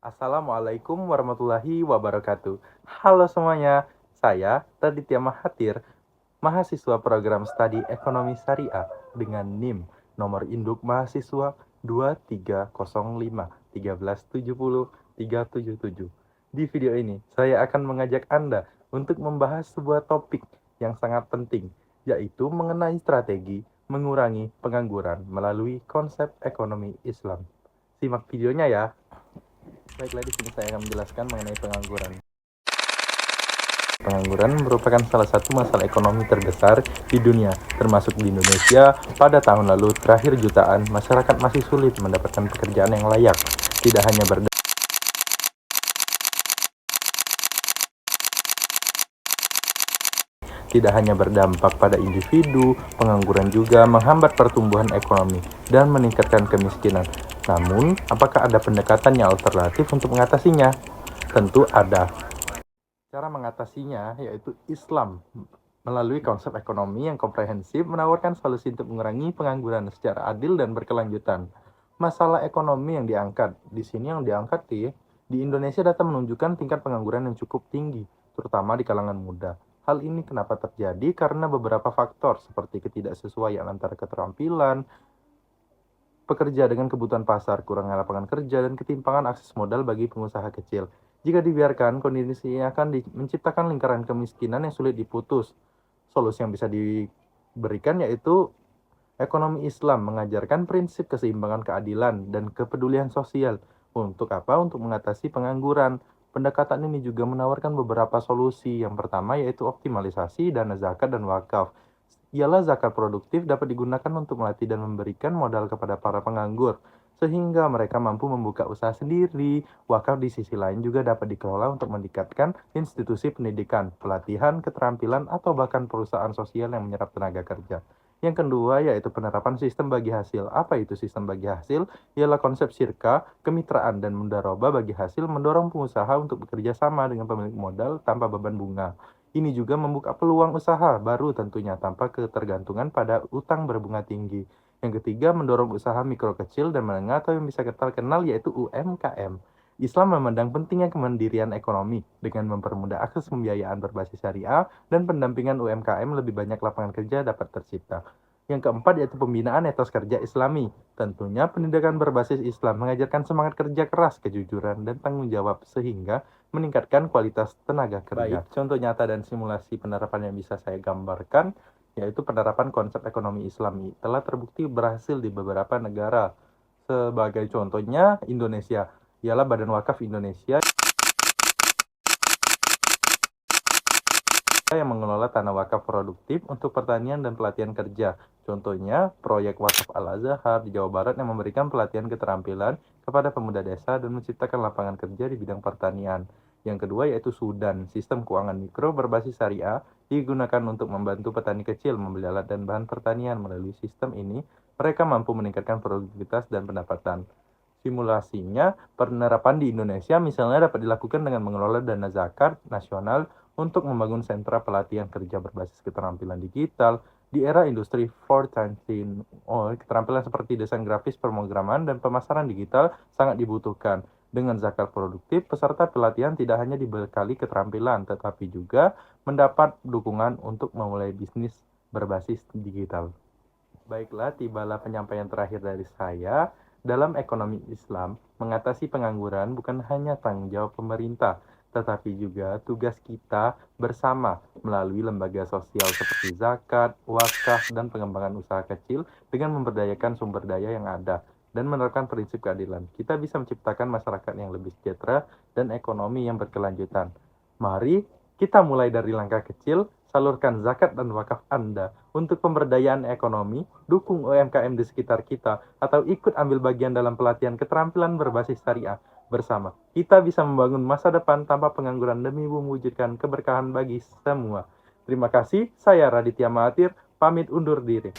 Assalamualaikum warahmatullahi wabarakatuh. Halo semuanya, saya Raditya Mahathir, mahasiswa program studi ekonomi syariah dengan NIM nomor induk mahasiswa 2305 1370 377. Di video ini, saya akan mengajak Anda untuk membahas sebuah topik yang sangat penting, yaitu mengenai strategi mengurangi pengangguran melalui konsep ekonomi Islam. Simak videonya ya. Baiklah, di sini saya akan menjelaskan mengenai pengangguran. Pengangguran merupakan salah satu masalah ekonomi terbesar di dunia, termasuk di Indonesia. Pada tahun lalu, terakhir jutaan masyarakat masih sulit mendapatkan pekerjaan yang layak. Tidak hanya berdampak pada individu, pengangguran juga menghambat pertumbuhan ekonomi dan meningkatkan kemiskinan. Namun, apakah ada pendekatan yang alternatif untuk mengatasinya? Tentu ada. Cara mengatasinya yaitu Islam melalui konsep ekonomi yang komprehensif menawarkan solusi untuk mengurangi pengangguran secara adil dan berkelanjutan. Masalah ekonomi yang diangkat di Indonesia data menunjukkan tingkat pengangguran yang cukup tinggi, terutama di kalangan muda. Hal ini kenapa terjadi? Karena beberapa faktor seperti ketidaksesuaian antara keterampilan pekerja dengan kebutuhan pasar, kurangnya lapangan kerja, dan ketimpangan akses modal bagi pengusaha kecil. Jika dibiarkan, kondisi ini akan menciptakan lingkaran kemiskinan yang sulit diputus. Solusi yang bisa diberikan yaitu ekonomi Islam mengajarkan prinsip keseimbangan keadilan dan kepedulian sosial. Untuk apa? Untuk mengatasi pengangguran. Pendekatan ini juga menawarkan beberapa solusi. Yang pertama yaitu optimalisasi dana zakat dan wakaf. Ialah zakat produktif dapat digunakan untuk melatih dan memberikan modal kepada para penganggur, sehingga mereka mampu membuka usaha sendiri. Wakaf di sisi lain juga dapat dikelola untuk meningkatkan institusi pendidikan, pelatihan, keterampilan, atau bahkan perusahaan sosial yang menyerap tenaga kerja. Yang kedua yaitu penerapan sistem bagi hasil. Apa itu sistem bagi hasil? Ialah konsep syirka, kemitraan, dan mudharabah bagi hasil mendorong pengusaha untuk bekerja sama dengan pemilik modal tanpa beban bunga. Ini juga membuka peluang usaha baru tentunya tanpa ketergantungan pada utang berbunga tinggi. Yang ketiga, mendorong usaha mikro kecil dan menengah atau yang bisa kita kenal yaitu UMKM. Islam memandang pentingnya kemandirian ekonomi dengan mempermudah akses pembiayaan berbasis syariah dan pendampingan UMKM lebih banyak lapangan kerja dapat tercipta. Yang keempat yaitu pembinaan etos kerja Islami. Tentunya pendidikan berbasis Islam mengajarkan semangat kerja keras, kejujuran, dan tanggung jawab sehingga meningkatkan kualitas tenaga kerja. Baik, contoh nyata dan simulasi penerapan yang bisa saya gambarkan yaitu penerapan konsep ekonomi Islami telah terbukti berhasil di beberapa negara. Sebagai contohnya Indonesia, ialah Badan Wakaf Indonesia yang mengelola tanah wakaf produktif untuk pertanian dan pelatihan kerja. Contohnya, proyek Wakaf Al-Azhar di Jawa Barat yang memberikan pelatihan keterampilan kepada pemuda desa dan menciptakan lapangan kerja di bidang pertanian. Yang kedua yaitu Sudan, sistem keuangan mikro berbasis syariah digunakan untuk membantu petani kecil membeli alat dan bahan pertanian. Melalui sistem ini, mereka mampu meningkatkan produktivitas dan pendapatan. Simulasinya, penerapan di Indonesia misalnya dapat dilakukan dengan mengelola dana zakat nasional untuk membangun sentra pelatihan kerja berbasis keterampilan digital. Di era industri 4.0, keterampilan seperti desain grafis, pemrograman, dan pemasaran digital sangat dibutuhkan. Dengan zakat produktif, peserta pelatihan tidak hanya dibekali keterampilan, tetapi juga mendapat dukungan untuk memulai bisnis berbasis digital. Baiklah, tibalah penyampaian terakhir dari saya. Dalam ekonomi Islam, mengatasi pengangguran bukan hanya tanggung jawab pemerintah, tetapi juga tugas kita bersama melalui lembaga sosial seperti zakat, wakaf, dan pengembangan usaha kecil dengan memberdayakan sumber daya yang ada dan menerapkan prinsip keadilan. Kita bisa menciptakan masyarakat yang lebih sejahtera dan ekonomi yang berkelanjutan. Mari kita mulai dari langkah kecil, salurkan zakat dan wakaf Anda untuk pemberdayaan ekonomi, dukung UMKM di sekitar kita, atau ikut ambil bagian dalam pelatihan keterampilan berbasis syariah. Bersama, kita bisa membangun masa depan tanpa pengangguran demi mewujudkan keberkahan bagi semua. Terima kasih, saya Raditya Mahathir, pamit undur diri.